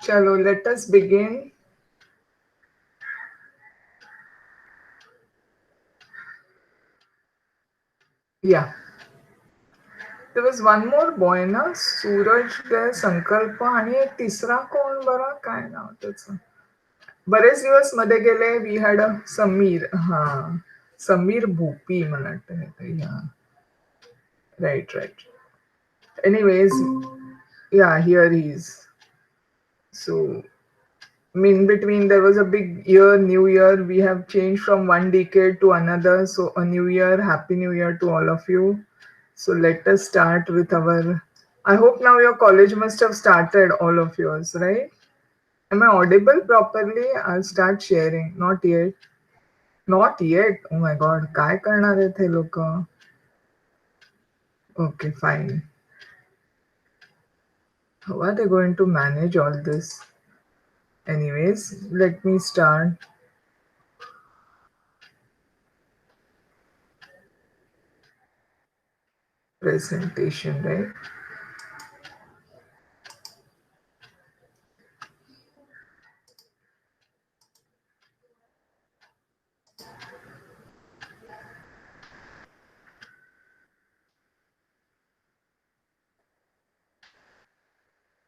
Chalo, let us begin. Yeah. There was one more boy ना सूरज there संकल्प आणि एक तिसरा कोण बरा काय नाव त्याचं बरेच दिवस मध्ये गेले वी हॅड अ समीर हा समीर भोपी मला वाटतं या right right anyways yeah here he is so in between there was a big year new year we have changed from one decade to another so a new year happy new year to all of you so let us start with our I hope now your college must have started all of yours right am I audible properly I'll start sharing not yet oh my god काय करणार आहेत हे लोक okay fine how are they going to manage all this anyways let me start presentation right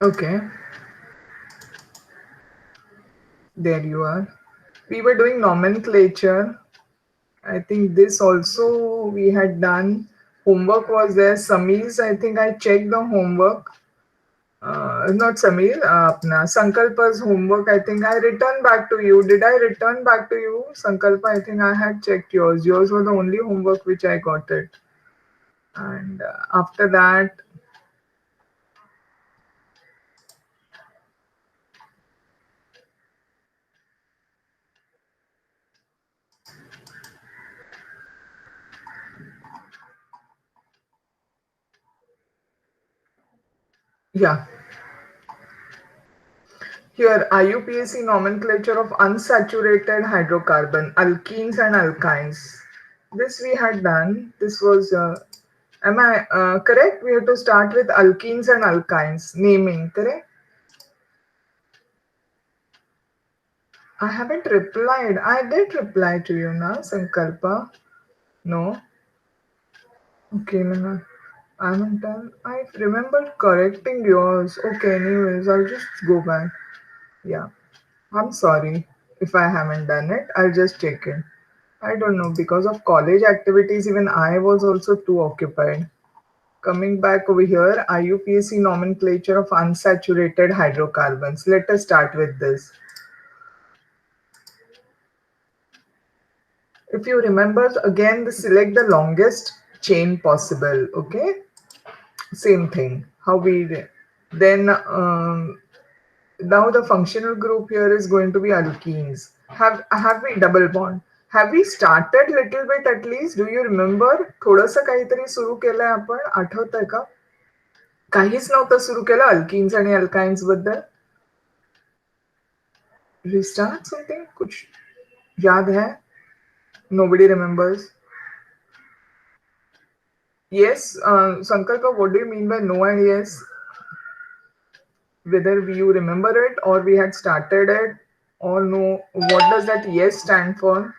okay there you are. We were doing nomenclature. I think this also we had done. Homework was there. Samir's, I think I checked the homework. Not Samir, apna, Sankalpa's homework. I think I returned back to you. Did I return back to you? Sankalpa, I think I had checked yours. Yours was the only homework which I got it. And after that, yeah, here, IUPAC nomenclature of unsaturated hydrocarbon, alkenes and alkynes. This we had done. This was, am I correct? We have to start with alkenes and alkynes, naming, correct? I haven't replied. I did reply to you, na, Sankalpa? No? Okay, Mana. I haven't done. I remember correcting yours. Okay, anyways, I'll just go back. Yeah. I'm sorry if I haven't done it. I'll just check it. I don't know. Because of college activities, even I was also too occupied. Coming back over here, IUPAC nomenclature of unsaturated hydrocarbons. Let us start with this. If you remember, again, select the longest chain possible. Okay, same thing. How we then now the functional group here is going to be alkenes. Have we double bond? Have we started little bit at least? Do you remember? थोडंसं काहीतरी सुरू केलंय आपण आठवतंय का? काहीच नव्हतं सुरू केलं अल्किन्स आणि अल्काइन्स बद्दल. Restart something? कुछ याद है? Nobody remembers. Yes, Sankalpa, what do you mean by no and yes? Whether you remember it or we had started it or no, what does that yes stand for?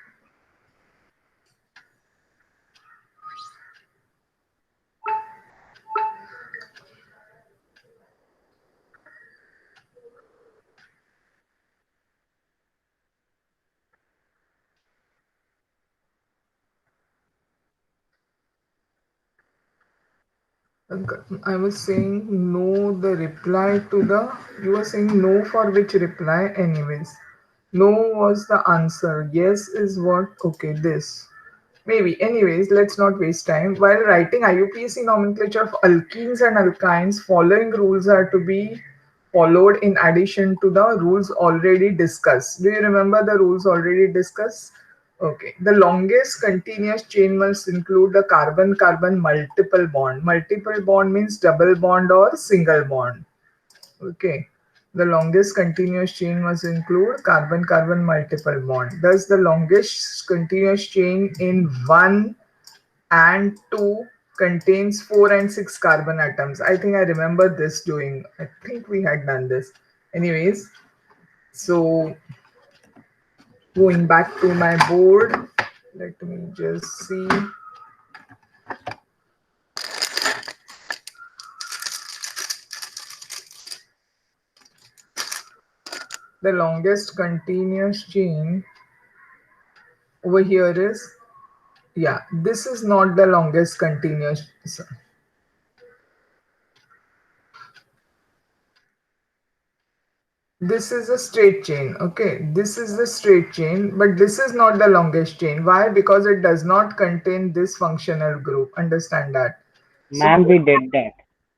I was saying no, the reply to the. You were saying no for which reply, anyways. No was the answer. Yes is what? Okay, this. Maybe. Anyways, let's not waste time. While writing IUPAC nomenclature of alkenes and alkynes, following rules are to be followed in addition to the rules already discussed. Do you remember the rules already discussed? Okay. The longest continuous chain must include the carbon-carbon multiple bond. Multiple bond means double bond or single bond. Okay. The longest continuous chain must include carbon-carbon multiple bond. Thus, the longest continuous chain in 1 and 2 contains 4 and 6 carbon atoms. I think I remember this doing. I think we had done this. Anyways, so going back to my board, let me just see. The longest continuous chain over here is, yeah, this is not the longest continuous. This is a straight chain. Okay, this is the straight chain, but this is not the longest chain. Why? Because it does not contain this functional group. Understand that. So Ma'am, we did that.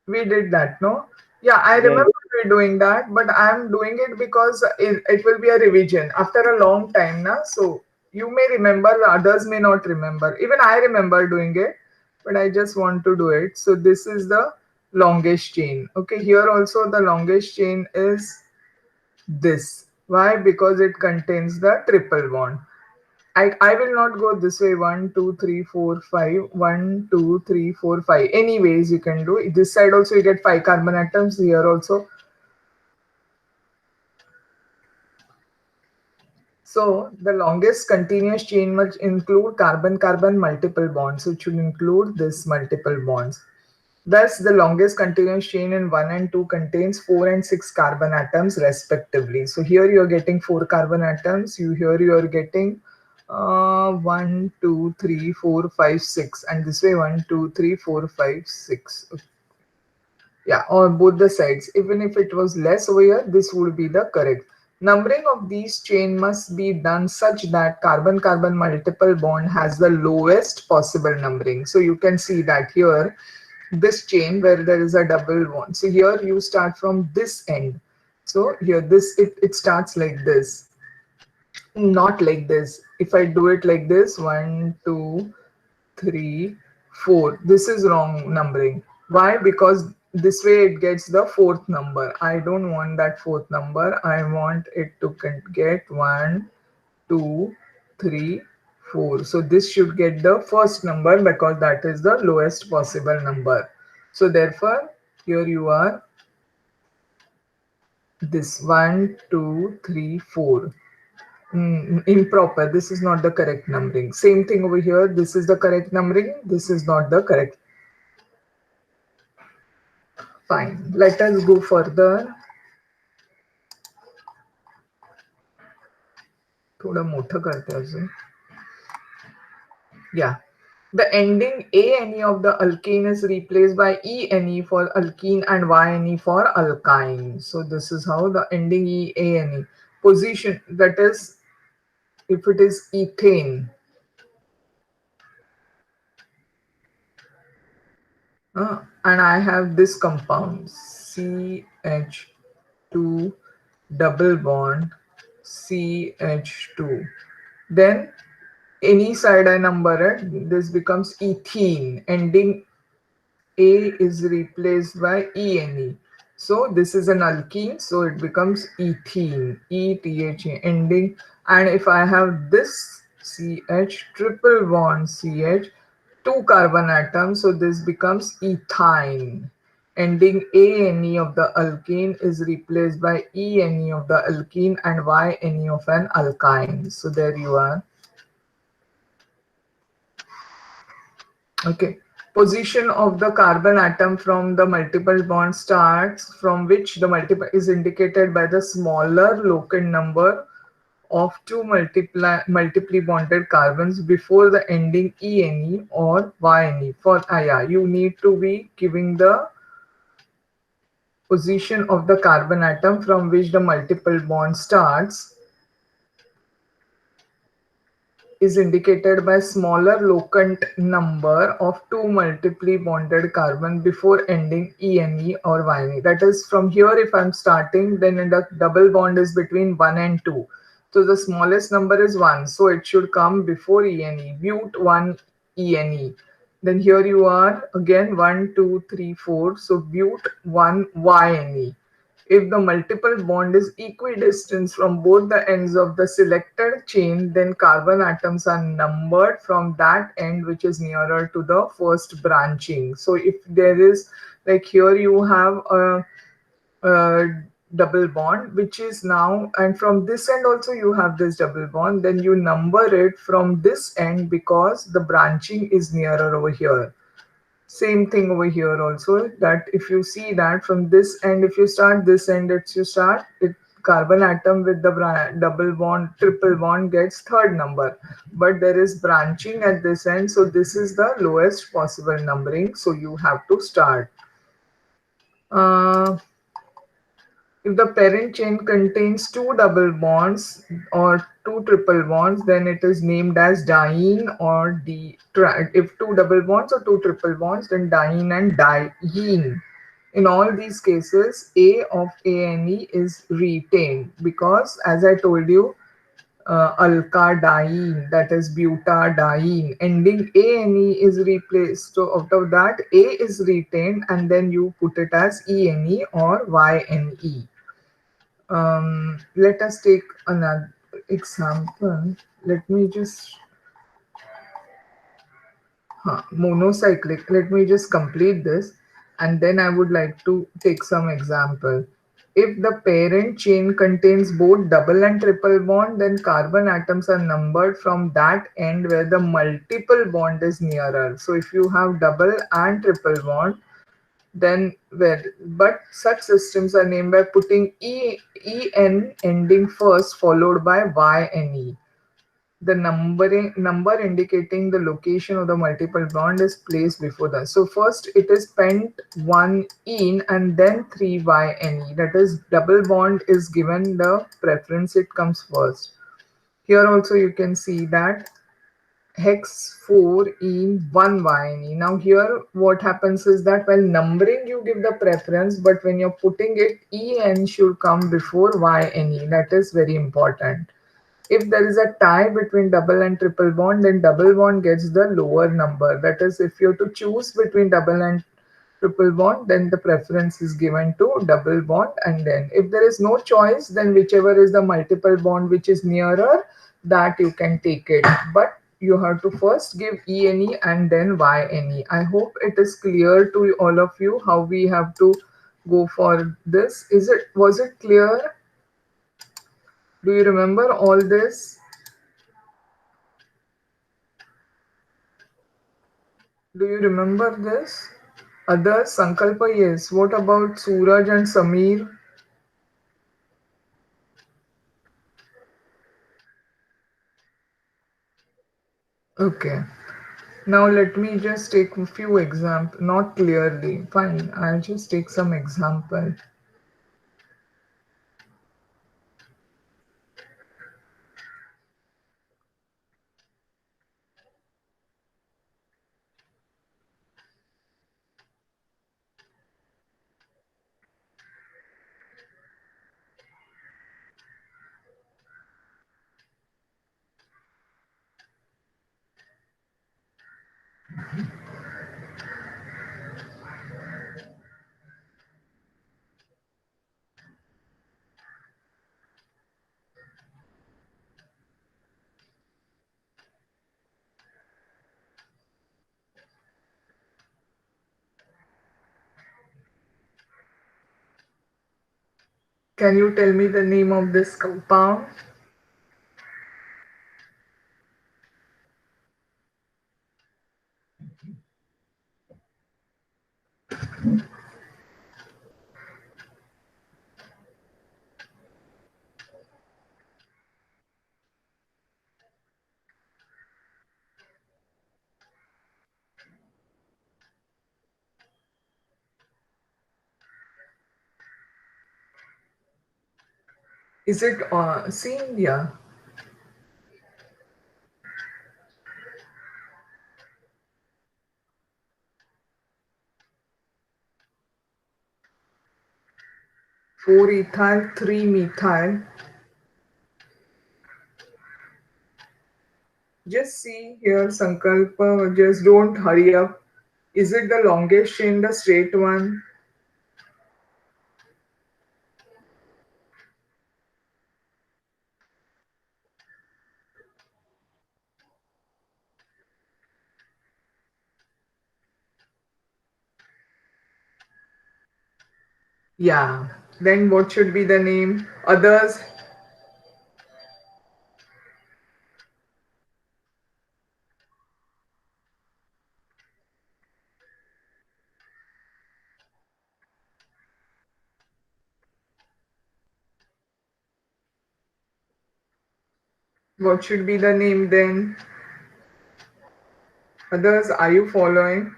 we did that, no? Yeah, I Yes. remember we doing that, but I'm doing it because it will be a revision after a long time, na? So you may remember, others may not remember. Even I remember doing it, but I just want to do it. So this is the longest chain. Okay, here also the longest chain is this. Why? Because it contains the triple bond. I will not go this way. 1, 2, 3, 4, 5. 1, 2, 3, 4, 5. Anyways, you can do this side also. You get 5 carbon atoms. Here also. So the longest continuous chain must include carbon-carbon multiple bonds. So it should include this multiple bonds. Thus, the longest continuous chain in 1 and 2 contains 4 and 6 carbon atoms respectively. So here you are getting 4 carbon atoms. Here you are getting 1, 2, 3, 4, 5, 6. And this way 1, 2, 3, 4, 5, 6. Yeah, on both the sides. Even if it was less over here, this would be the correct. Numbering of these chain must be done such that carbon-carbon multiple bond has the lowest possible numbering. So you can see that here, this chain where there is a double bond. So here you start from this end. So here it starts like this, not like this. If I do it like this, 1, 2, 3, 4. This is wrong numbering. Why? Because this way it gets the fourth number. I don't want that fourth number. I want it to get 1, 2, 3, 4. So this should get the first number because that is the lowest possible number. So therefore, here you are, this 1, 2, 3, 4. Improper. This is not the correct numbering. Same thing over here. This is the correct numbering. This is not the correct. Fine. Let us go further. थोड़ा मोठं करते अजून. Yeah. The ending ane of the alkane is replaced by ene for alkene and yne for alkyne. So this is how the ending ane position, that is if it is ethane. And I have this compound CH2 double bond CH2. Then any side I number it, this becomes ethene. Ending A is replaced by ene. So this is an alkene, so it becomes ethene, ETHE ending. And if I have this CH triple bond CH, 2 carbon atoms, so this becomes ethyne. Ending ane of the alkene is replaced by ene of the alkene and yne of an alkyne. So there you are. Okay. Position of the carbon atom from the multiple bond starts from which the multiple is indicated by the smaller locant number of two multiply bonded carbons before the ending ene or yne. For yeah, you need to be giving the position of the carbon atom from which the multiple bond starts is indicated by smaller locant number of two multiply bonded carbon before ending ene or yne. That is, from here if I'm starting, then the double bond is between 1 and 2. So the smallest number is 1. So it should come before ene, but 1 ene. Then here you are again 1, 2, 3, 4. So but 1 yne. If the multiple bond is equidistant from both the ends of the selected chain, then carbon atoms are numbered from that end which is nearer to the first branching. So if there is, like here you have a double bond which is now, and from this end also you have this double bond, then you number it from this end because the branching is nearer over here. Same thing over here also, that if you see that from this end, if you start this end, it's you start it, carbon atom with the double bond, triple bond gets third number, but there is branching at this end, so this is the lowest possible numbering, so you have to start. uh, if the parent chain contains two double bonds or two triple bonds, then it is named as diene or if two double bonds or two triple bonds, then diene and diene. In all these cases, A of ane is retained because, as I told you, alkadiene, that is butadiene, ending ane is replaced. So out of that, A is retained, and then you put it as ene or yne. Let us take another example. Let me just monocyclic. Let me just complete this, and then I would like to take some example. If the parent chain contains both double and triple bond, then carbon atoms are numbered from that end where the multiple bond is nearer. So if you have double and triple bond, then where, but such systems are named by putting en ending first followed by yne. The number indicating the location of the multiple bond is placed before that. So first it is pent 1 in and then 3 yne. That is, double bond is given the preference, it comes first. Here also you can see that hex 4 in 1 yne. Now here what happens is that while numbering you give the preference, but when you're putting it, en should come before yne. That is very important. If there is a tie between double and triple bond, then double bond gets the lower number. That is, if you have to choose between double and triple bond, then the preference is given to double bond. And then if there is no choice, then whichever is the multiple bond which is nearer, that you can take it. But you have to first give ene and then yne. I hope it is clear to all of you how we have to go for this. Was it clear? Do you remember all this? Do you remember this? Others, Sankalpa, yes. What about Suraj and Samir? Okay. Now let me just take a few examples. Not clearly. Fine. I'll just take some example. Can you tell me the name of this compound? Is it India? 4 ethyl, 3 methyl. Just see here, Sankalpa, just don't hurry up. Is it the longest chain, the straight one? Yeah. Then what should be the name? Others, what should be the name then? Others, are you following?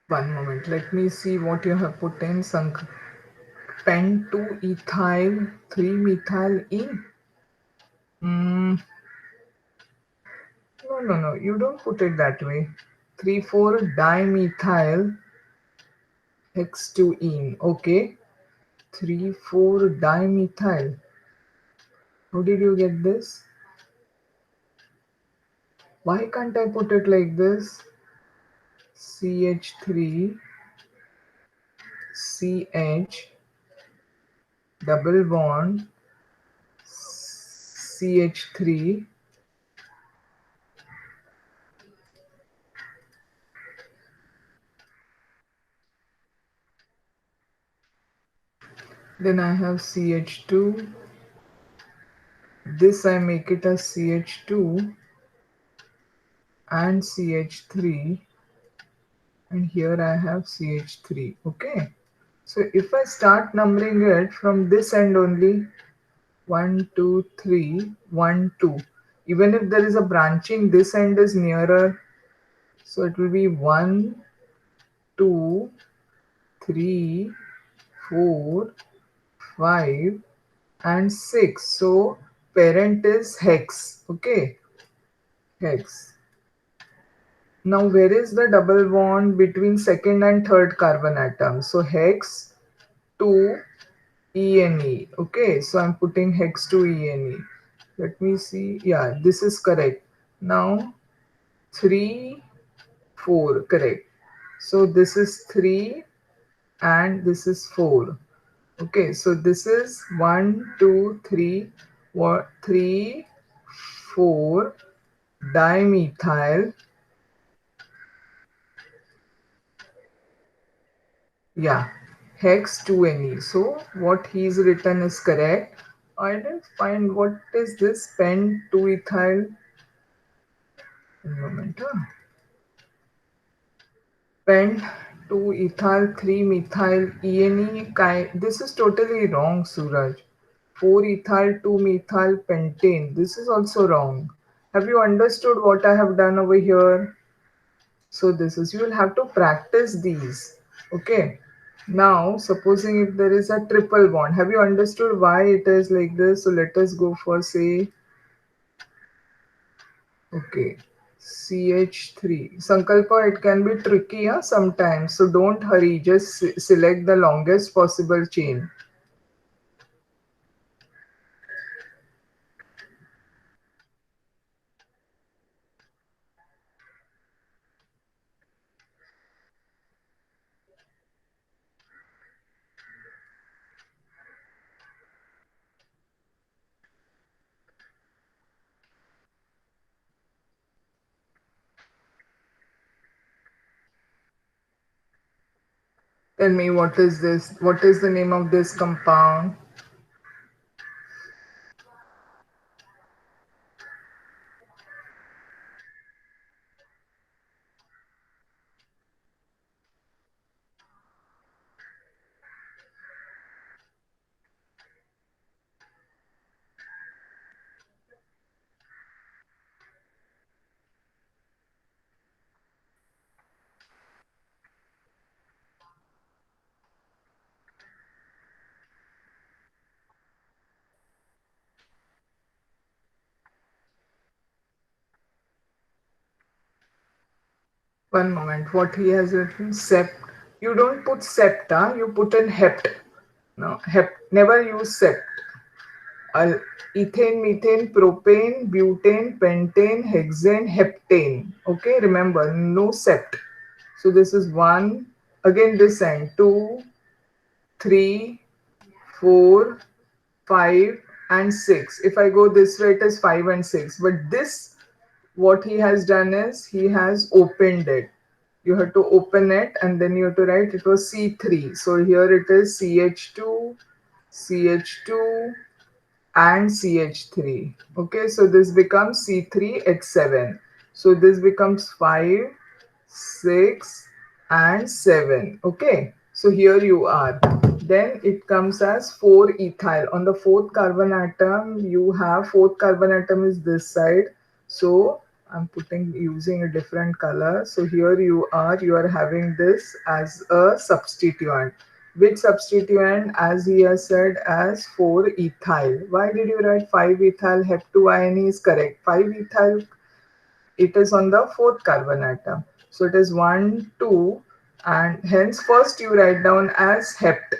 One moment. Let me see what you have put in. Sank pen 2 ethyl 3 methyl E. Mm, no, no, no. You don't put it that way. 3 4 dimethyl X2ene. Okay. 3 4 dimethyl. How did you get this? Why can't I put it like this? CH3 CH double bond CH3. Then I have CH2. This I make it as CH2 and CH3, and here I have CH3. Okay. So if I start numbering it from this end only, 1, 2, 3, 1, 2. Even if there is a branching, this end is nearer. So it will be 1, 2, 3, 4, 5, and 6. So parent is hex. Okay, hex. Now where is the double bond between second and third carbon atom? So hex 2 ENE. Okay, so I'm putting hex 2 ENE. Let me see. Yeah, this is correct. Now 3, 4, correct. So this is 3 and this is 4. Okay, so this is 1, 2, 3, 3, 4 dimethyl. Yeah, hex 2Ne. So what he's written is correct. I didn't find what is this pen 2 ethyl. One moment. Pen 2 ethyl 3 methyl ENE. This is totally wrong, Suraj. 4 ethyl 2 methyl pentane. This is also wrong. Have you understood what I have done over here? So this is, you will have to practice these. Okay. Now, supposing if there is a triple bond, have you understood why it is like this? So let us go for say, okay, CH3. Sankalpa, it can be tricky sometimes. So don't hurry. Just select the longest possible chain. Tell me what is this? What is the name of this compound? One moment. What he has written? Sept. You don't put sept, huh? You put in hept. No, hept. Never use sept. Ethane, methane, propane, butane, pentane, hexane, heptane. Okay, remember, no sept. So this is one. Again, this end. Two, three, 4, 5, and 6. If I go this way, it is 5 and 6. But this, what he has done is he has opened it. You have to open it and then you have to write it was C3. So here it is CH2, CH2, and CH3. Okay, so this becomes C3H7. So this becomes 5, 6, and 7. Okay, so here you are. Then it comes as 4 ethyl. On the fourth carbon atom, you have fourth carbon atom is this side. So I'm putting using a different color. So here you are having this as a substituent. Which substituent, as he has said, as 4 ethyl. Why did you write 5 ethyl? Hep2-ione is correct. 5 ethyl, it is on the fourth carbon atom. So it is 1, 2, and hence first you write down as hept.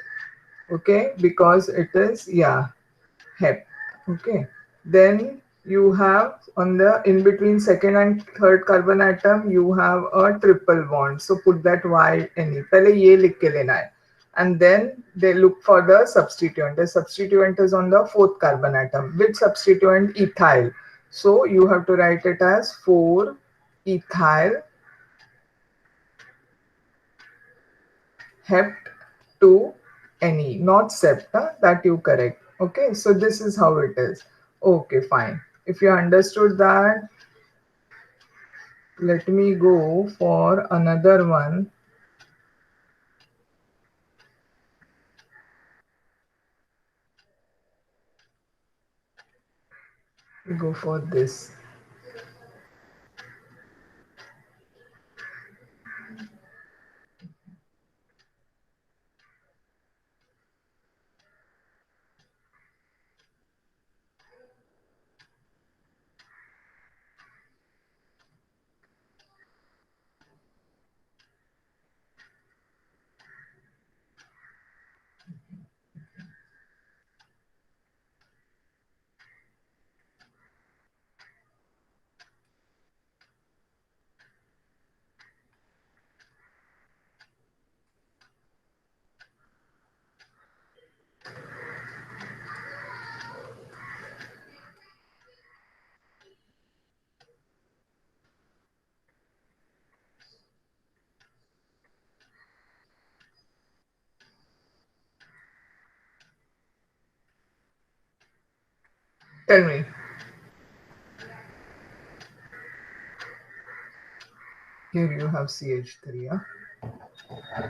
Okay, because it is, yeah, hep. Okay, then you have on the in between second and third carbon atom you have a triple bond, so put that y any पहले ये लिख के लेना है, and then they look for the substituent. The substituent is on the fourth carbon atom. Which substituent? Ethyl. So you have to write it as 4 ethyl hept to any, not septa, that you correct. Okay, so this is how it is. Okay, fine. If you understood that, let me go for another one. Go for this. Tell me. Here you have CH3. Huh?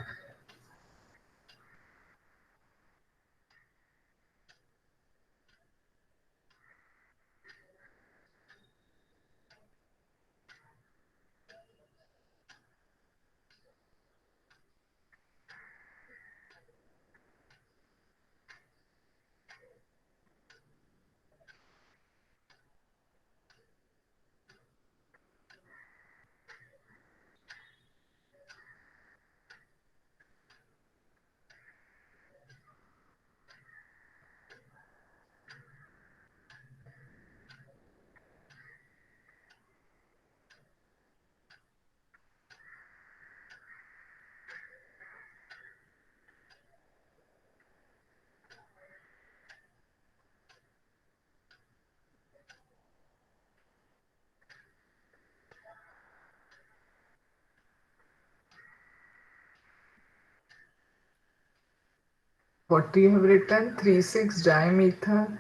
What do you have written? 3,6 dimethyl.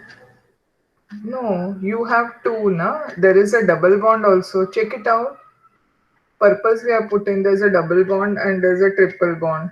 No, you have two, na? There is a double bond also. Check it out. Purposely I put in there's a double bond and there's a triple bond.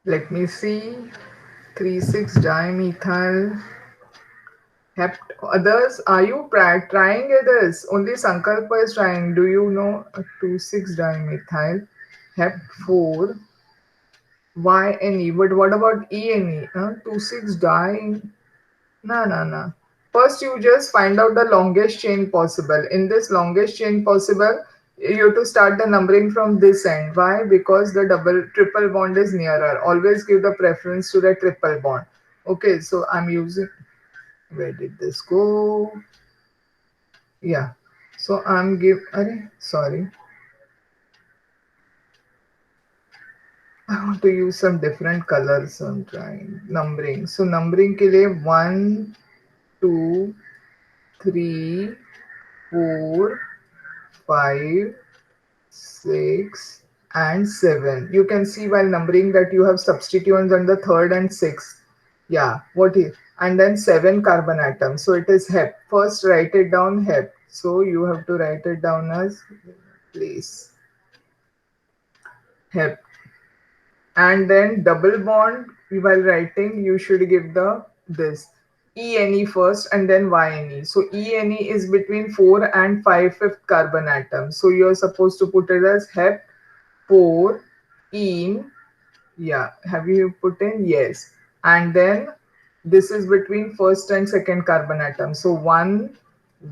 Let me see. 3,6 dimethyl hept. Others, are you trying this? Only Sankalpa is trying. Do you know 2,6 dimethyl hept 4 YNE? But what about ENE? 2,6 di. No, no, no. First, you just find out the longest chain possible. In this longest chain possible, you have to start the numbering from this end. Why? Because the triple bond is nearer. Always give the preference to the triple bond. Okay, so I'm using. Where did this go? Yeah. So I'm give. Sorry. I want to use some different colors. So I'm trying numbering. So numbering के लिए 1, 2, 3, 4, 5, 6, and 7. You can see while numbering that you have substituents on the third and sixth. Yeah, what is and then 7 carbon atoms. So it is Hep. First write it down Hep. So you have to write it down as please Hep. And then double bond while writing you should give the this ENE first and then YNE. So ENE is between 4 and 5 fifth carbon atoms. So you're supposed to put it as Hep 4 in. Yeah, have you put in? Yes. And then this is between first and second carbon atom. So 1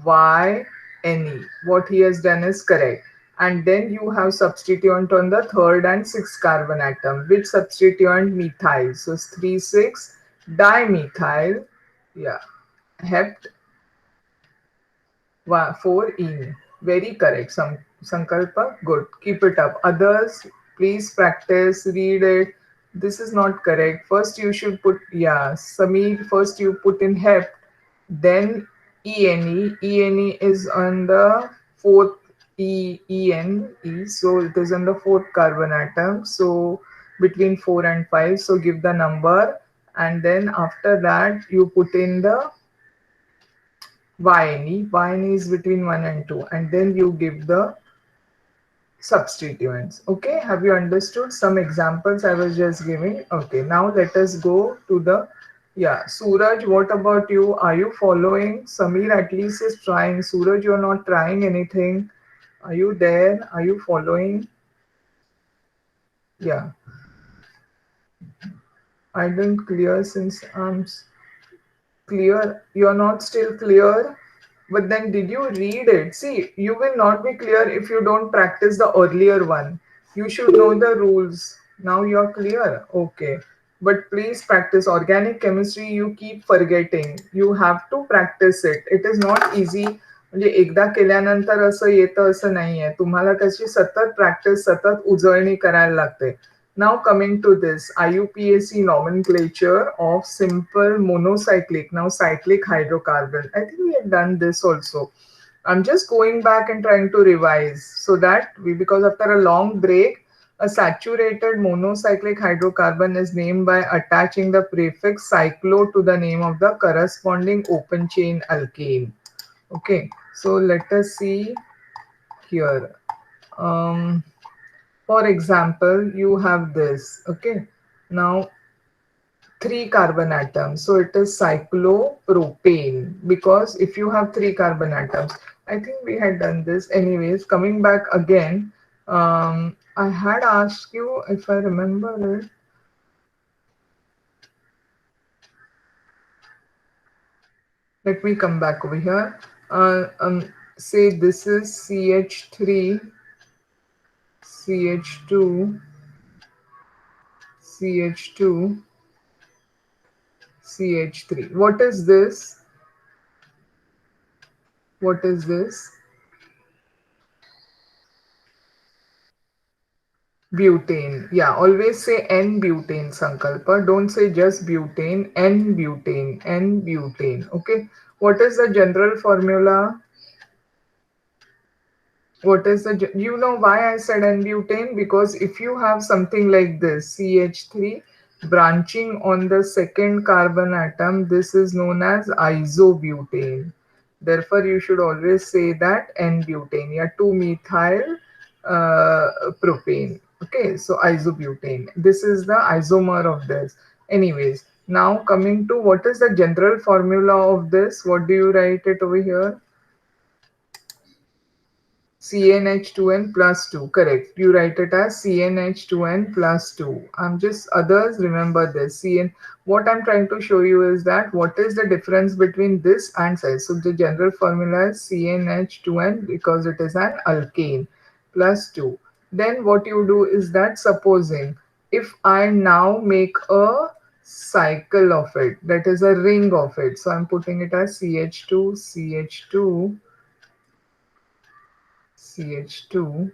Y Ne. What he has done is correct. And then you have substituent on the third and sixth carbon atom. Which substituent? Methyl. So 3,6 dimethyl. Yeah. Hept 4 in. Very correct. Sankalpa, good. Keep it up. Others, please practice, read it. This is not correct. First, you should put, yeah, Sameer, first you put in Hep, then ENE. ENE is on the fourth ENE. So it is on the fourth carbon atom. So between 4 and 5. So give the number. And then after that, you put in the YNE. YNE is between 1 and 2. And then you give the substituents. Okay, have you understood some examples I was just giving? Okay, now let us go to the, yeah, Suraj, what about you? Are you following? Sameer at least is trying. Suraj, you're not trying anything. Are you there? Are you following? Yeah, I didn't clear since I'm clear. You're not still clear. But then did you read it? See, you will not be clear if you don't practice the earlier one. You should know the rules. Now you're clear. Okay. But please practice organic chemistry. You keep forgetting. You have to practice it. It is not easy. म्हणजे एकदा केल्यानंतर असं येतं असं नाहीये. तुम्हाला त्याची सतत प्रॅक्टिस, सतत उजळणी करायला लागते. Now coming to this IUPAC nomenclature of simple monocyclic, now cyclic hydrocarbon. I think we have done this also. I'm just going back and trying to revise so that because after a long break, a saturated monocyclic hydrocarbon is named by attaching the prefix cyclo to the name of the corresponding open chain alkane. Okay, so let us see here. For example, you have this, okay? Now, 3 carbon atoms. So it is cyclopropane because if you have 3 carbon atoms, I think we had done this. Anyways, coming back again, I had asked you if I remember it. Let me come back over here. Say this is CH3, CH2, CH2, CH3. What is this? What is this? Butane. Yeah, always say N-butane, Sankalpa. Don't say just butane, N-butane, N-butane. Okay. What is the general formula? What is the, you know why I said N-butane? Because if you have something like this, CH3 branching on the second carbon atom, this is known as isobutane. Therefore, you should always say that N-butane. Yeah, 2-methyl propane. Okay, so isobutane. This is the isomer of this. Anyways, now coming to what is the general formula of this? What do you write it over here? CnH2n plus 2. Correct. You write it as CnH2n plus 2. I'm just others remember this. What I'm trying to show you is that what is the difference between this and size. So the general formula is CnH2n because it is an alkane plus 2. Then what you do is that supposing if I now make a cycle of it, that is a ring of it. So I'm putting it as CH2, CH2, CH2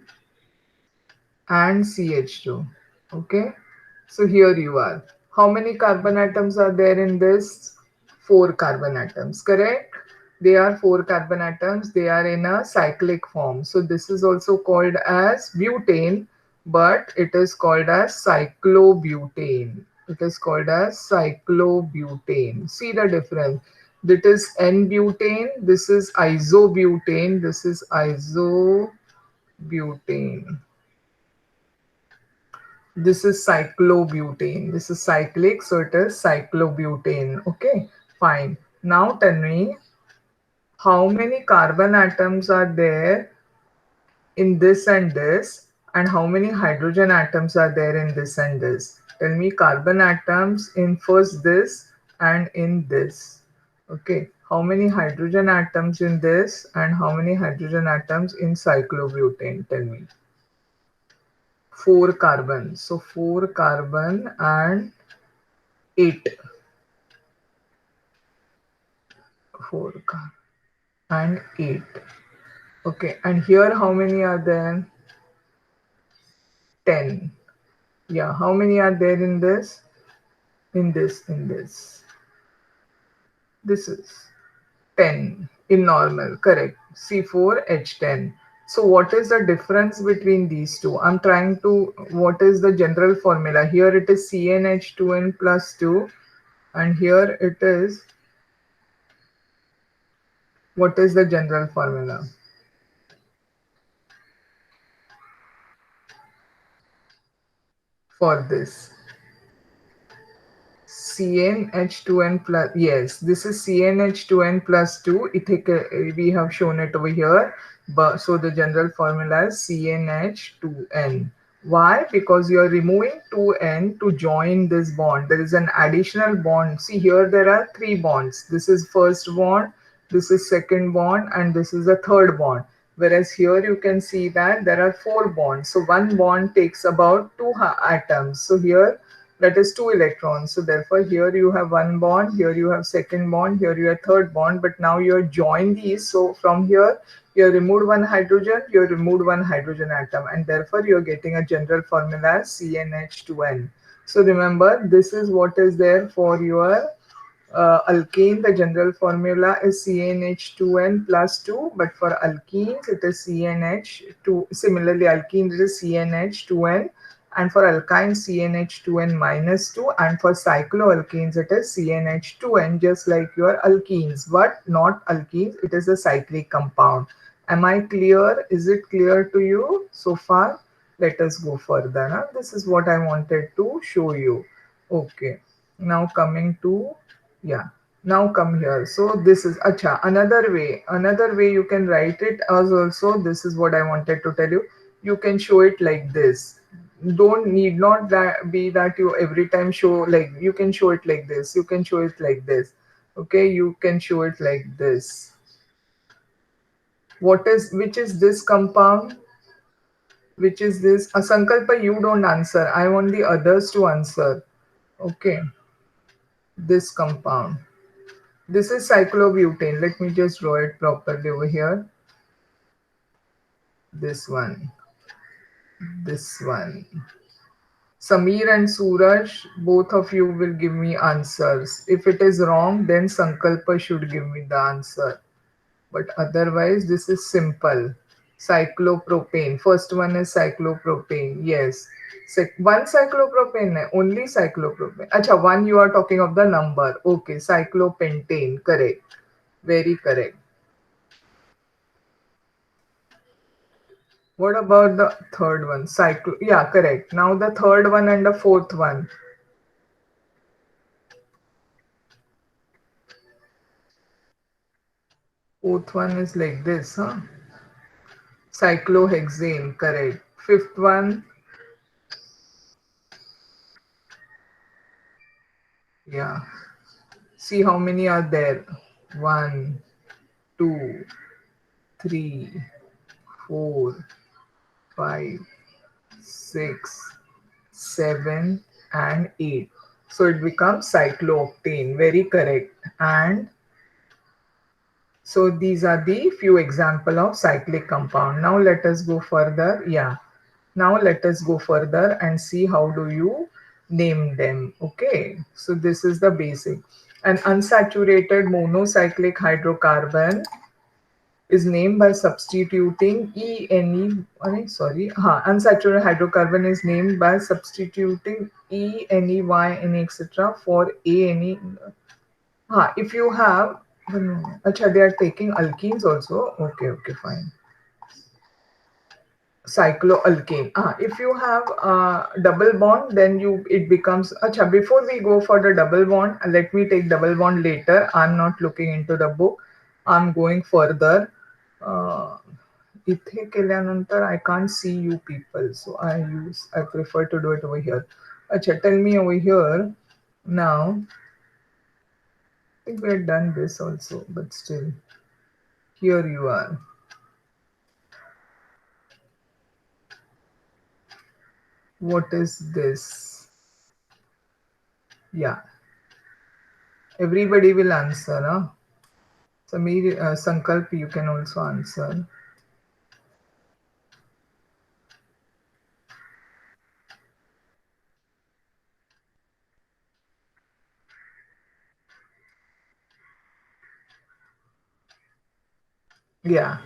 and CH2. Okay, so here you are. How many carbon atoms are there in this? Four carbon atoms, correct? They are four carbon atoms. They are in a cyclic form. So this is also called as butane, but it is called as cyclobutane. It is called as cyclobutane. See the difference. This is N-butane. This is isobutane. This is isobutane. This is cyclobutane. This is cyclic, so it is cyclobutane. Okay, fine. Now tell me how many carbon atoms are there in this and how many hydrogen atoms are there in this and this. Tell me carbon atoms in first this and in this. Okay, how many hydrogen atoms in this and how many hydrogen atoms in cyclobutane? Tell me. Four carbon. So four carbon and eight. Four carbon and eight. Okay, and here how many are there? 10. Yeah, how many are there in this? In this. This is 10 in normal, correct. C4H10. So what is the difference between these two? I'm trying to, what is the general formula? Here it is CnH2n plus 2 and here it is, what is the general formula for this? CnH2n plus, yes, this is CnH2n plus 2. We have shown it over here. But so the general formula is CnH2n. Why? Because you are removing 2n to join this bond. There is an additional bond. See here there are three bonds. This is first bond, this is second bond, and this is the third bond. Whereas here you can see that there are four bonds. So one bond takes about two atoms. So here that is two electrons. So therefore here you have one bond, here you have second bond, here you have third bond, but now you are joined these. So from here you have removed one hydrogen, you have removed one hydrogen atom, and therefore you are getting a general formula as CnH2n. So remember, this is what is there for your alkane. The general formula is CnH2n plus 2, but for alkenes it is CnH2. Similarly, alkenes is CnH2n, and for alkynes CnH2n minus 2, and for cycloalkenes it is CnH2n, just like your alkenes, but not alkenes. It is a cyclic compound. Am I clear? Is it clear to you so far? Let us go further. Huh? This is what I wanted to show you. Okay. Now coming to, yeah, now come here. So this is acha, another way you can write it as also. This is what I wanted to tell you. You can show it like this. Don't need not that be that you every time show, like you can show it like this, you can show it like this. Okay, you can show it like this. What is, which is this compound? Which is this? A Sankalpa, you don't answer. I want the others to answer. Okay, this compound. This is cyclobutane. Let me just draw it properly over here. This one. This one. Sameer and Suraj, both of you will give me answers. If it is wrong, then Sankalpa should give me the answer. But otherwise, this is simple. Cyclopropane. First one is cyclopropane. Yes. One cyclopropane, only cyclopropane. Acha, one you are talking of the number. Okay, cyclopentane. Correct. Very correct. What about the third one? Yeah, correct. Now the third one and the fourth one. Fourth one is like this, huh? Cyclohexane, correct. Fifth one, yeah. See how many are there. One, two, three, four, five, six, 7, and 8. So it becomes cyclooctane. Very correct. And so these are the few example of cyclic compound. Now let us go further. Yeah. Now let us go further and see how do you name them. Okay. So this is the basic. An unsaturated monocyclic hydrocarbon is named by substituting unsaturated hydrocarbon is named by substituting ENE, etc. for ANE. If you have, acha, they are taking alkenes also. Okay, okay, fine. Cycloalkane. If you have double bond, then it becomes. Acha, before we go for the double bond, let me take double bond later. I'm not looking into the book. I'm going further. Uh, इथे केल्यानंतर I can't see you people, so I prefer to do it over here. Acha, tell me over here now. I think we had done this also, but still, here you are. What is this? Yeah, everybody will answer. Huh? Sameer, Sankalp, you can also answer. Yeah.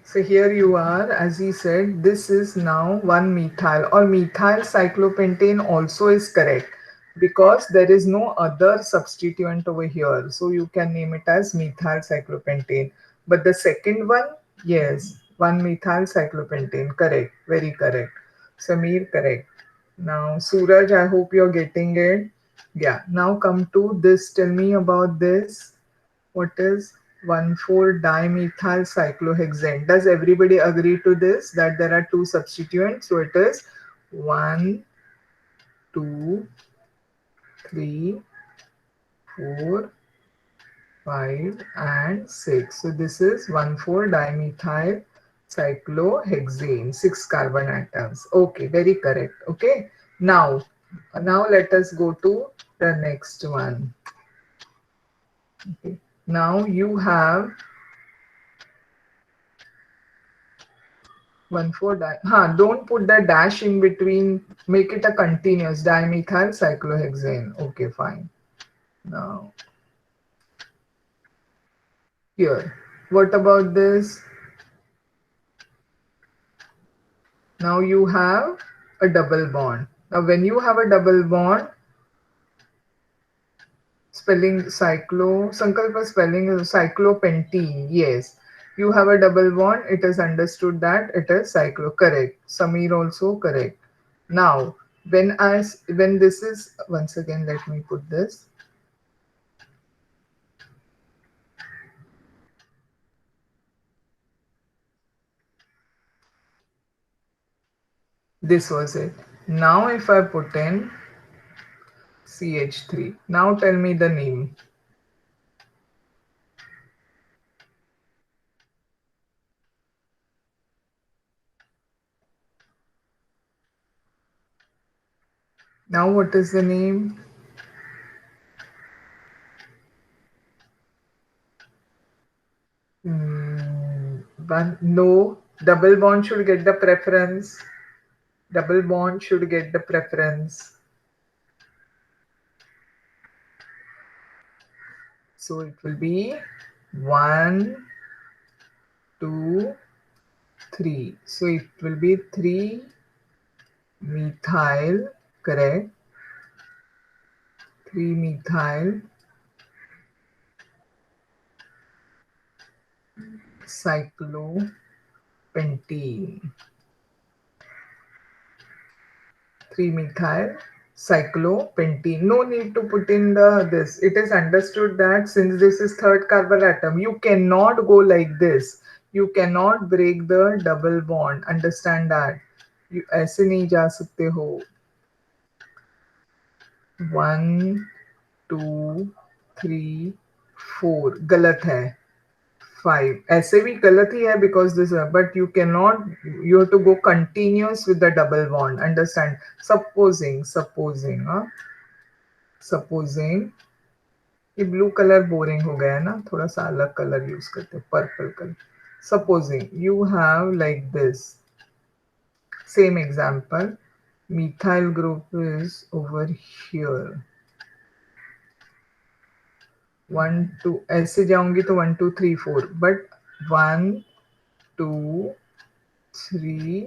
So here you are, as he said, this is now 1-methyl or methyl cyclopentane also is correct because there is no other substituent over here. So you can name it as methyl cyclopentane. But the second one, yes, 1-methyl cyclopentane, correct, very correct. Sameer, correct. Now, Suraj, I hope you're getting it. Yeah, now come to this. Tell me about this. What is 1,4-dimethyl cyclohexane? Does everybody agree to this that there are two substituents? So it is 1, 2, 3, 4, 5, and 6. So this is 1,4-dimethyl cyclohexane, 6 carbon atoms. Okay, very correct. Okay, now let us go to the next one. Okay. Now you have 1,4 di. Don't put the dash in between. Make it a continuous dimethyl cyclohexane. Okay, fine. Now here. What about this? Now you have a double bond. Now when you have a double bond, spelling Sankalpa spelling is cyclopentene. Yes. You have a double bond. It is understood that it is cyclo. Correct. Sameer also correct. Now when this is, once again let me put this. This was it. Now if I put in CH3, now tell me the name. Now what is the name? One, no, double bond should get the preference. Double bond should get the preference. So it will be 1, 2, 3. So it will be 3-methyl, correct? 3-methyl cyclopentene. 3-methyl cyclopentene. No need to put in the this. It is understood that since this is third carbon atom, you cannot go like this. You cannot break the double bond. Understand that. You ऐसे नहीं जा सकते हो. 1 2 3 4 गलत है. 5 ऐसे भी गलत ही है because this but you cannot, you have to go continuous with the double bond. Understand? Supposing ये ब्लू कलर बोरिंग हो गया है ना, थोड़ा सा अलग कलर यूज करते हैं, purple colour. Supposing you have like this, same example, methyl group is over here. 1 2 ऐसे जाऊंगी तो 1 2 3 4 बट 1 2 3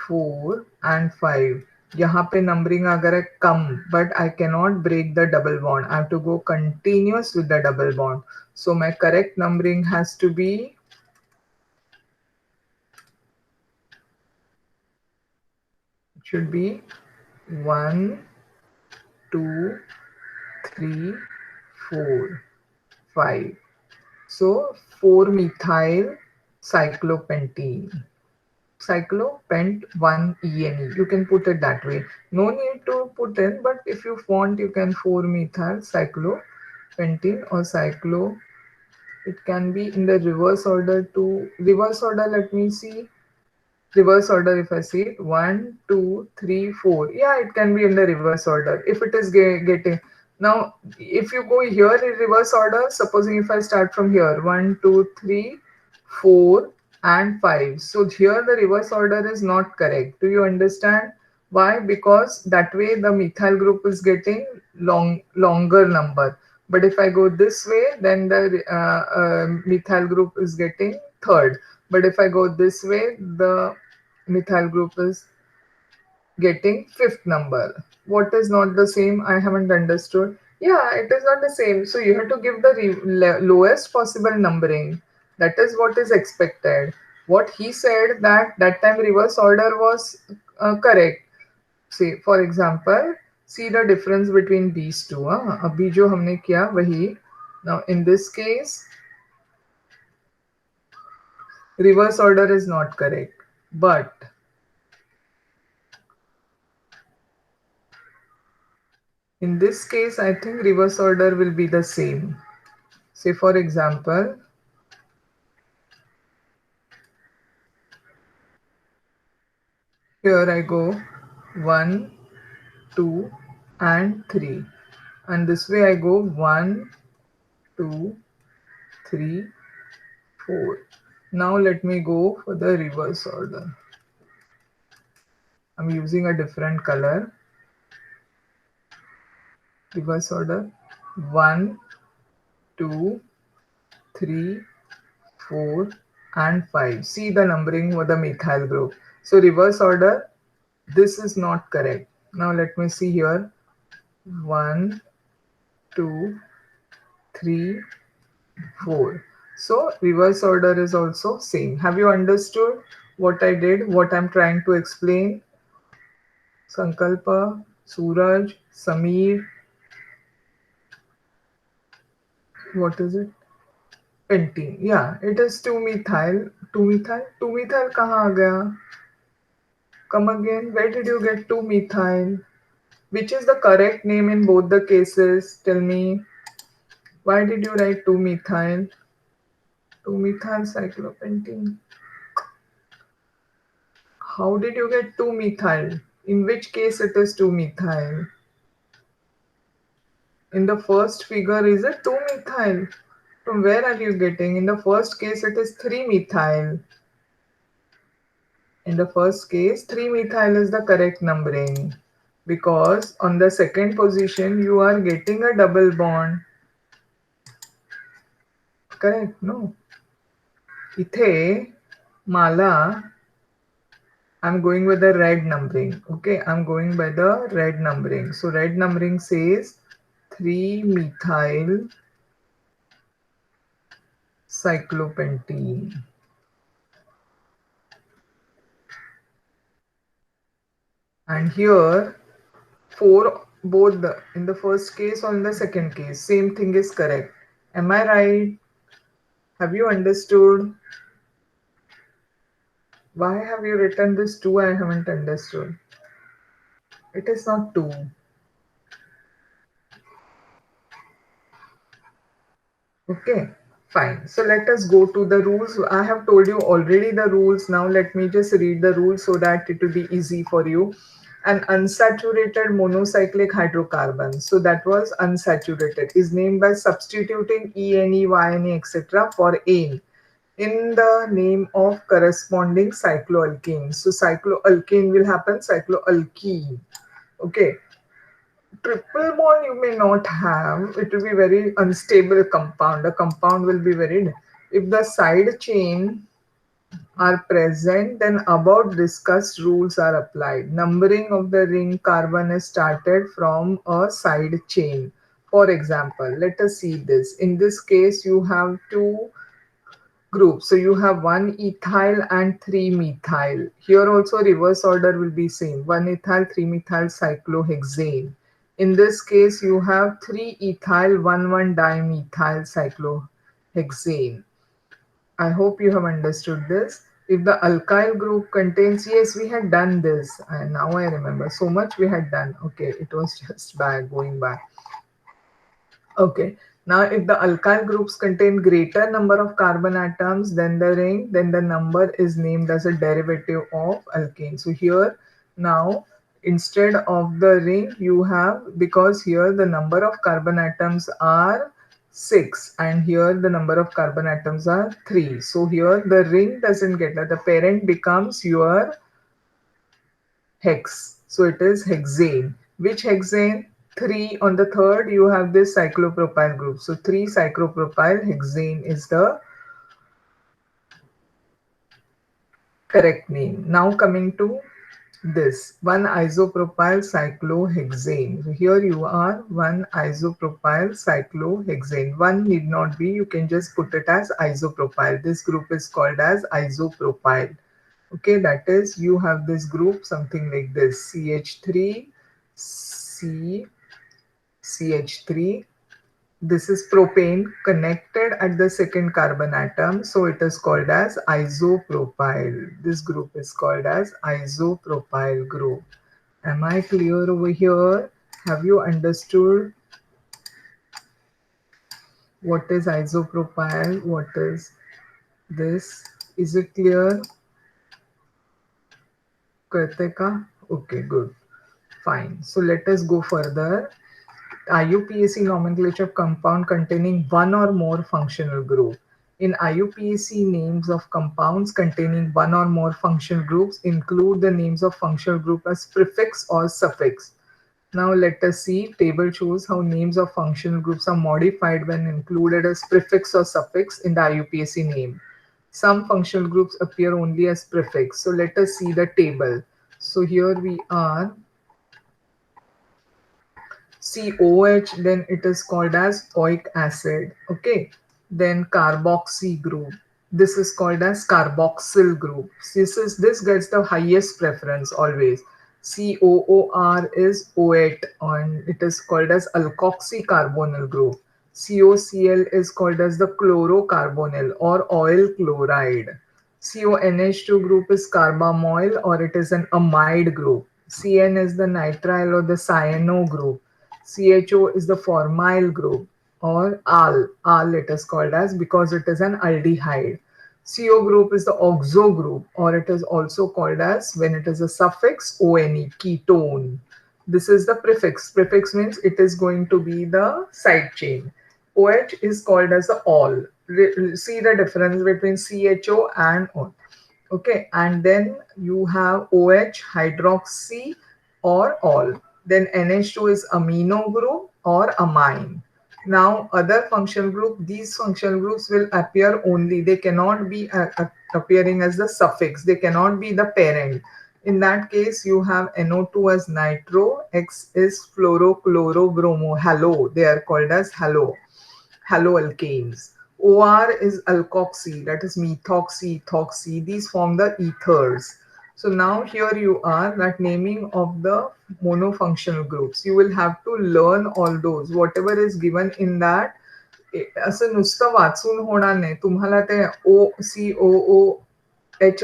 4 and 5 यहाँ पे नंबरिंग अगर है कम, but I cannot break the double bond. I have to go continuous with the double bond. So my correct numbering has to be should be 1 2 3 4 5. So 4 methyl cyclopentene. Cyclopent 1-ene. You can put it that way. No need to put in, but if you want, you can 4-methyl cyclopentene or cyclo. It can be in the reverse order too. Reverse order, let me see. Reverse order, if I see it, 1 2 3 4. Yeah, it can be in the reverse order. If it is getting. Now, if you go here in reverse order, supposing if I start from here, 1 2 3 4 and 5. So here the reverse order is not correct. Do you understand? Why? Because that way the methyl group is getting longer number. But if I go this way, then the methyl group is getting third. But if I go this way, the methyl group is getting fifth number. What is not the same? I haven't understood. Yeah, it is not the same. So you have to give the lowest possible numbering. That is what is expected. What he said that time reverse order was correct. See, for example, see the difference between these two. अभी जो हमने किया वही. Now in this case, reverse order is not correct. But in this case, I think reverse order will be the same. Say for example, here I go 1, 2 and 3. And this way I go 1, 2, 3, 4. Now let me go for the reverse order. I'm using a different color. Reverse order 1, 2, 3, 4 and 5. See the numbering for the methyl group. So reverse order, this is not correct. Now let me see here. 1, 2, 3, 4. So reverse order is also same. Have you understood what I did, what I'm trying to explain? Sankalpa, Suraj, Sameer, what is it? Pentene. Yeah, it is 2-methyl. 2-methyl? 2-methyl कहाँ आ गया? Come again. Where did you get 2-methyl? Which is the correct name in both the cases? Tell me. Why did you write 2-methyl? 2-methyl cyclopentene. How did you get 2-methyl? In which case it is 2-methyl? In the first figure, is it 2-methyl? From where are you getting? In the first case, it is 3-methyl. In the first case, 3-methyl is the correct numbering. Because on the second position, you are getting a double bond. Correct? No. Ithe, Mala, I'm going with the red numbering. Okay, I'm going by the red numbering. So red numbering says 3-methyl cyclopentene. And here, for both in the first case or in the second case, same thing is correct. Am I right? Have you understood? Why have you written this 2? I haven't understood. It is not 2. Okay, fine. So let us go to the rules. I have told you already the rules. Now let me just read the rules so that it will be easy for you. An unsaturated monocyclic hydrocarbon, so that was unsaturated, is named by substituting ene, yne, etc. for ane in the name of corresponding cycloalkane. So cycloalkane will happen cycloalkene. Okay, triple bond you may not have. It will be very unstable compound. The compound will be very, if the side chain are present, then above discussed rules are applied. Numbering of the ring carbon is started from a side chain. For example, let us see this. In this case, you have two groups. So you have one ethyl and three methyl. Here also reverse order will be same. One ethyl, three methyl cyclohexane. In this case, you have three ethyl, one dimethyl cyclohexane. I hope you have understood this. If the alkyl group contains, yes, we had done this. And now I remember so much we had done. Okay, it was just back going back. Okay. Now, if the alkyl groups contain greater number of carbon atoms than the ring, then the number is named as a derivative of alkane. So here, now, instead of the ring, you have, because here the number of carbon atoms are 6 and here the number of carbon atoms are 3. So here the ring doesn't get that. The parent becomes your hex. So it is hexane. Which hexane? 3 on the third, you have this cyclopropyl group. So 3 cyclopropyl hexane is the correct name. Now coming to this 1 isopropyl cyclohexane. So here you are 1 isopropyl cyclohexane. 1 need not be, you can just put it as isopropyl. This group is called as isopropyl. Okay, that is you have this group something like this CH3 C CH3. This is propane connected at the second carbon atom, so it is called as isopropyl. This group is called as isopropyl group. Am I clear over here? Have you understood what is isopropyl? What is this? Is it clear? करते का? Okay, good. Fine. So let us go further. IUPAC nomenclature of compound containing one or more functional group. In IUPAC, names of compounds containing one or more functional groups include the names of functional group as prefix or suffix. Now let us see. Table shows how names of functional groups are modified when included as prefix or suffix in the IUPAC name. Some functional groups appear only as prefix. So let us see the table. So here we are. COH, then it is called as oic acid. Okay, then carboxy group. This is called as carboxyl group. This gets the highest preference always. COOR is OAT and it is called as alkoxycarbonyl group. COCl is called as the chlorocarbonyl or oil chloride. CONH2 group is carbamoyl or it is an amide group. CN is the nitrile or the cyano group. CHO is the formyl group or AL. AL it is called as because it is an aldehyde. CO group is the oxo group or it is also called as when it is a suffix ONE, ketone. This is the prefix. Prefix means it is going to be the side chain. OH is called as the all. See the difference between CHO and O. Okay, and then you have OH hydroxy or all. Then NH2 is amino group or amine. Now other functional group, these functional groups will appear only, they cannot be appearing as the suffix, they cannot be the parent. In that case you have NO2 as nitro, X is fluorochlorobromo, halo, they are called as haloalkanes. OR is alkoxy, that is methoxy, ethoxy. These form the ethers. So now here you are, that naming of the monofunctional groups. You will have to learn all those. Whatever is given in that, असं नुसतं वाचून होणार नाही. तुम्हाला ते OCOOH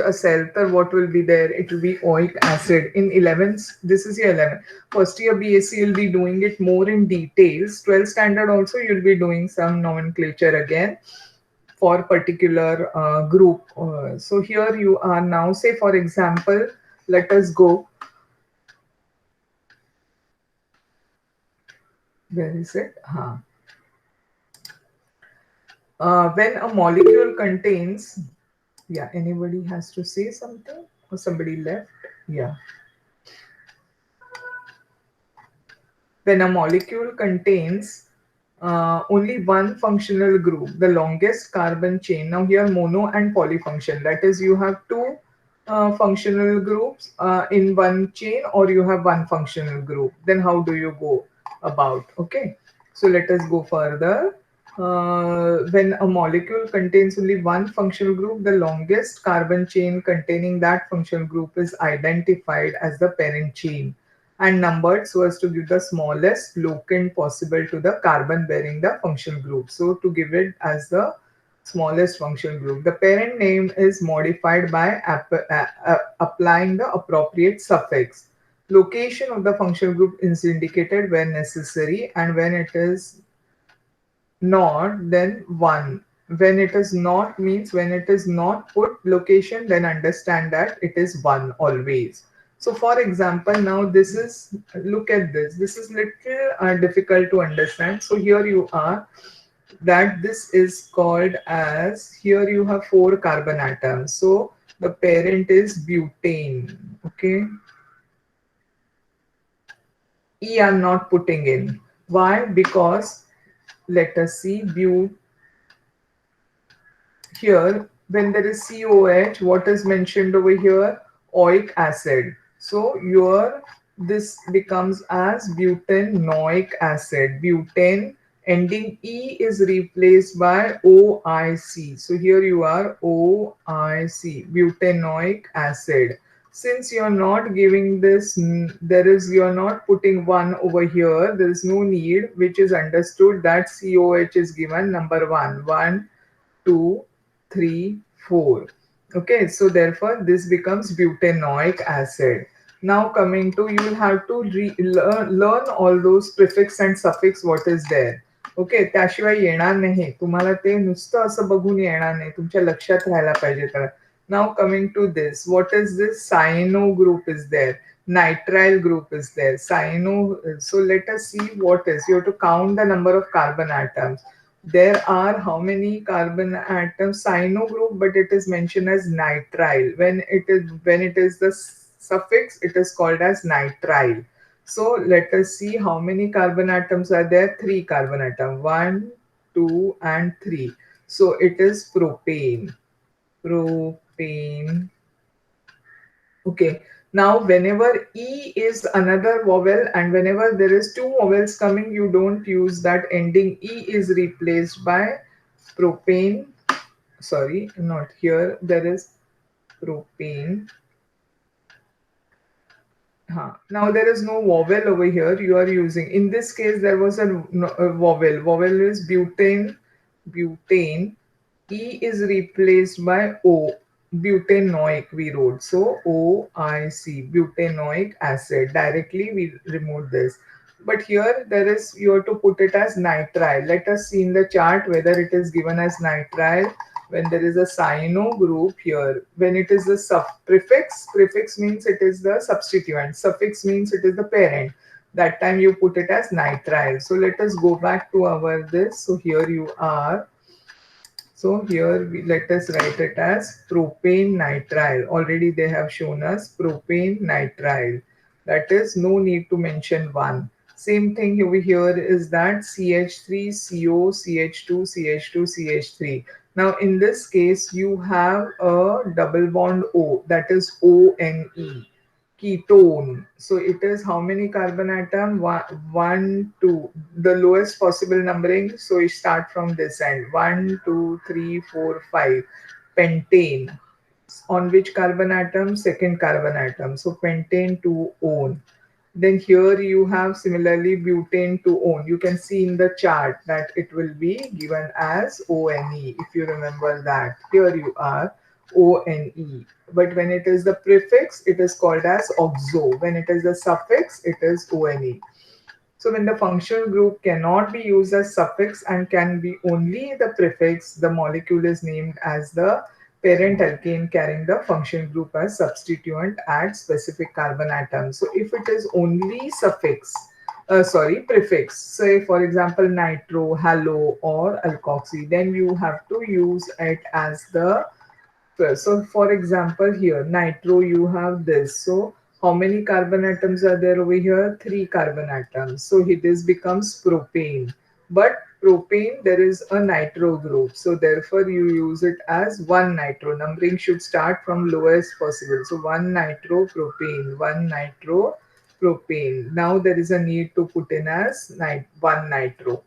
असेल तर what will be there? It will be oic acid. In 11th, this is your 11. First year BSc, you'll be doing it more in details. 12th standard also, you'll be doing some nomenclature again for particular group. So here you are now, say for example, let us go. Where is it? When a molecule contains, yeah, anybody has to say something or somebody left? Yeah. When a molecule contains only one functional group, the longest carbon chain. Now here mono and polyfunction. That is, you have two functional groups in one chain, or you have one functional group. Then how do you go about? Okay. So let us go further. When a molecule contains only one functional group, the longest carbon chain containing that functional group is identified as the parent chain and numbered so as to give the smallest locant possible to the carbon bearing the functional group. So to give it as the smallest functional group. The parent name is modified by applying the appropriate suffix. Location of the functional group is indicated when necessary, and when it is not, then one. When it is not means when it is not put location, then understand that it is one always. So for example, now this is, look at this. This is little difficult to understand. So here you are, that this is called as, here you have four carbon atoms. So the parent is butane. Okay. E I'm not putting in. Why? Because let us see, here when there is COH, what is mentioned over here? Oic acid. So your this becomes as butanoic acid. Butane ending E is replaced by OIC. So here you are, OIC, butanoic acid. Since you're not giving this, you're not putting one over here, there is no need, which is understood that COH is given number one. 1, 2, 3, 4. Okay, so therefore this becomes butanoic acid. Now coming to, you will have to learn all those prefix and suffix what is there. Okay, त्याशिवाय येणार नाही तुम्हाला, ते नुसतं असं बघून येणार नाही, तुमच्या लक्षात राहायला पाहिजे. तर now coming to this, what is this? Cyano group is there, nitrile group is there, cyano. So let us see what is, you have to count the number of carbon atoms. There are how many carbon atoms? Cyano group, but it is mentioned as nitrile. When it is the suffix, it is called as nitrile. So let us see how many carbon atoms are there. Three carbon atoms, 1, 2, and 3. So it is propane. Propane. Okay. Now, whenever E is another vowel and whenever there is two vowels coming, you don't use that ending. E is replaced by propane. Sorry, not here. There is propane. Now there is no vowel over here. You are using. In this case, there was a vowel. Vowel is butane. Butane. E is replaced by O. Butanoic we wrote. So OIC, butanoic acid. Directly we remove this. But here there is, you have to put it as nitrile. Let us see in the chart whether it is given as nitrile. When there is a cyano group here, when it is the prefix means it is the substituent, suffix means it is the parent. That time you put it as nitrile. So let us go back to our this. So here you are. So here let us write it as propane nitrile. Already they have shown us propane nitrile. That is, no need to mention one. Same thing over here is that CH3, CO, CH2, CH2, CH3. Now in this case you have a double bond O, that is ONE, ketone. So it is how many carbon atom? One, two. The lowest possible numbering. So you start from this end. 1, 2, 3, 4, 5. Pentane. On which carbon atom? Second carbon atom. So pentane to one. Then here you have similarly butane to one. You can see in the chart that it will be given as ONE. If you remember that, here you are ONE. But when it is the prefix, it is called as oxo. When it is the suffix, it is ONE. So when the functional group cannot be used as suffix and can be only the prefix, the molecule is named as the parent alkane carrying the functional group as substituent at specific carbon atom. So if it is only suffix, prefix, say for example nitro, halo or alkoxy, then you have to use it as the first. So for example, here nitro, you have this. So how many carbon atoms are there over here? Three carbon atoms. So this becomes propane. But propane, there is a nitro group. So therefore you use it as one nitro. Numbering should start from lowest possible. So one nitro propane, one nitro propane. Now there is a need to put in as one nitro.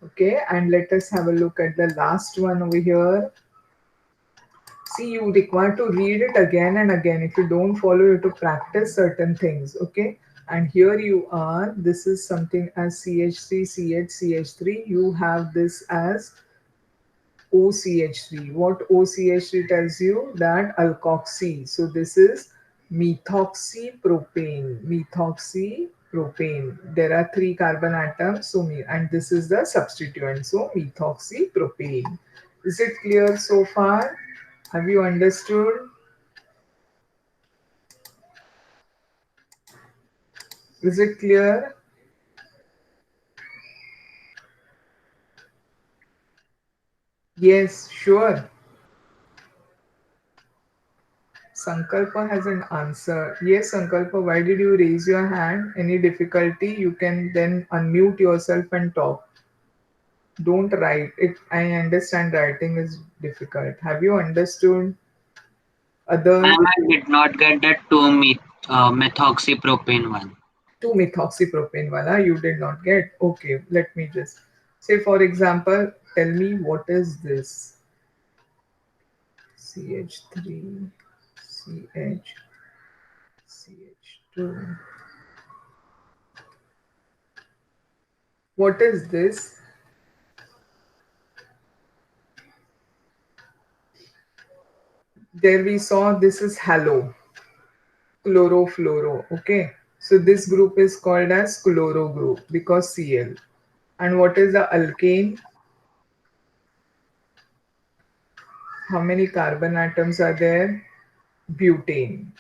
Okay, and let us have a look at the last one over here. See, you require to read it again and again. If you don't follow, you have to practice certain things. Okay, and here you are. This is something as CH3, CH3. You have this as OCH3. What OCH3 tells you? That alkoxy. So this is methoxypropane. Methoxypropane. There are three carbon atoms. So and this is the substituent. So methoxypropane. Is it clear so far? Have you understood? Is it clear? Yes, sure. Sankalpa has an answer. Yes, Sankalpa, why did you raise your hand? Any difficulty? You can then unmute yourself and talk. Don't write. I understand writing is difficult. Have you understood? Others? Ma'am, I did not get that 2-methoxypropane one. Two methoxypropane wala you did not get. Okay, let me just say for example, tell me what is this? CH3, CH, CH2. What is this? There we saw this is halo, chlorofluoro. Okay, so this group is called as chloro group because Cl. And what is the alkane? How many carbon atoms are there? Butane.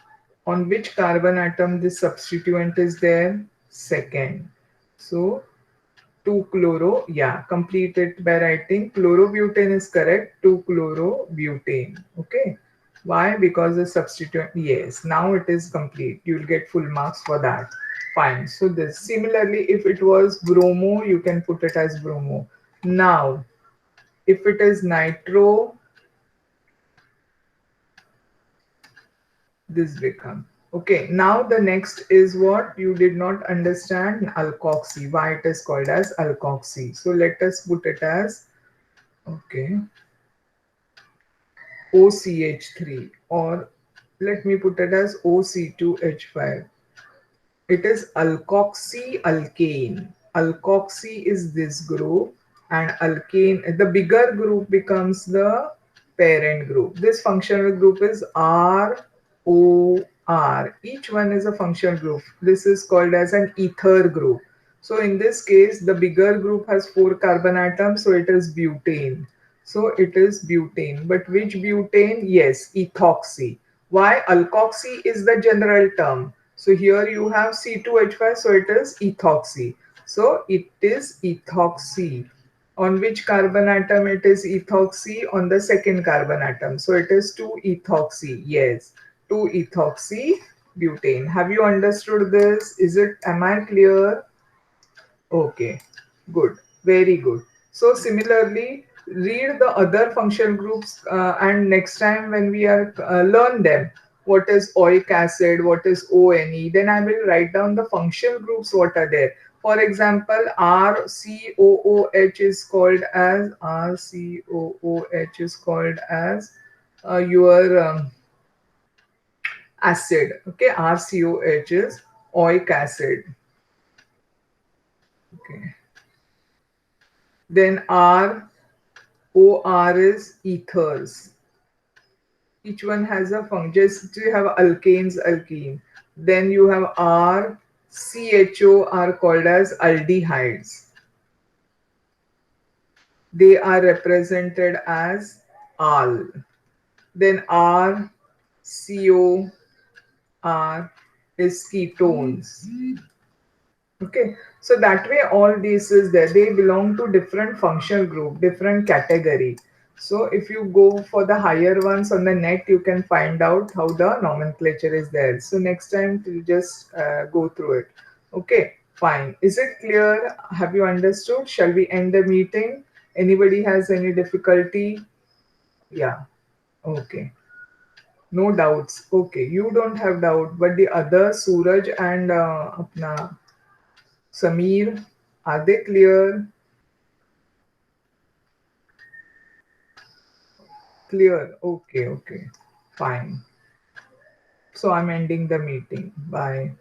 On which carbon atom this substituent is there? Second. So 2-chloro, yeah, complete it by writing chlorobutane is correct, 2-chlorobutane. Okay. Why? Because the substituent, yes, now it is complete. You'll get full marks for that. Fine. So this similarly, if it was bromo, you can put it as bromo. Now, if it is nitro, this become. Okay, now the next is what you did not understand, alkoxy. Why it is called as alkoxy. So let us put it as, okay, OCH3, or let me put it as OC2H5. It is alkoxy alkane. Alkoxy is this group, and alkane, the bigger group becomes the parent group. This functional group is ROR. Each one is a functional group. This is called as an ether group. So in this case, the bigger group has four carbon atoms, so it is butane. So it is butane. But which butane? Yes, ethoxy. Why? Alkoxy is the general term. So here you have C2H5, so it is ethoxy. So it is ethoxy. On which carbon atom it is ethoxy? On the second carbon atom. So it is 2-ethoxy. Yes, 2-ethoxy butane. Have you understood this? Am I clear? Okay, good, very good. So similarly, read the other functional groups and next time when we are learn them, what is oic acid, what is ONE, then I will write down the functional groups what are there. For example, RCOOH is called as your acid. Okay, RCOH is oic acid. Okay. Then ROR is ethers. Each one has a function. Just you have alkanes, alkene. Then you have RCHO are called as aldehydes. They are represented as al. Then RCOR is ketones. Okay, so that way all this is there. They belong to different functional group, different category. So if you go for the higher ones on the net, you can find out how the nomenclature is there. So next time you just go through it. Okay, fine. Is it clear? Have you understood? Shall we end the meeting? Anybody has any difficulty? Yeah. Okay. No doubts. Okay, you don't have doubt, but the other Suraj and apna Sameer, are they clear? Clear. Okay, okay. Fine. So I'm ending the meeting. Bye.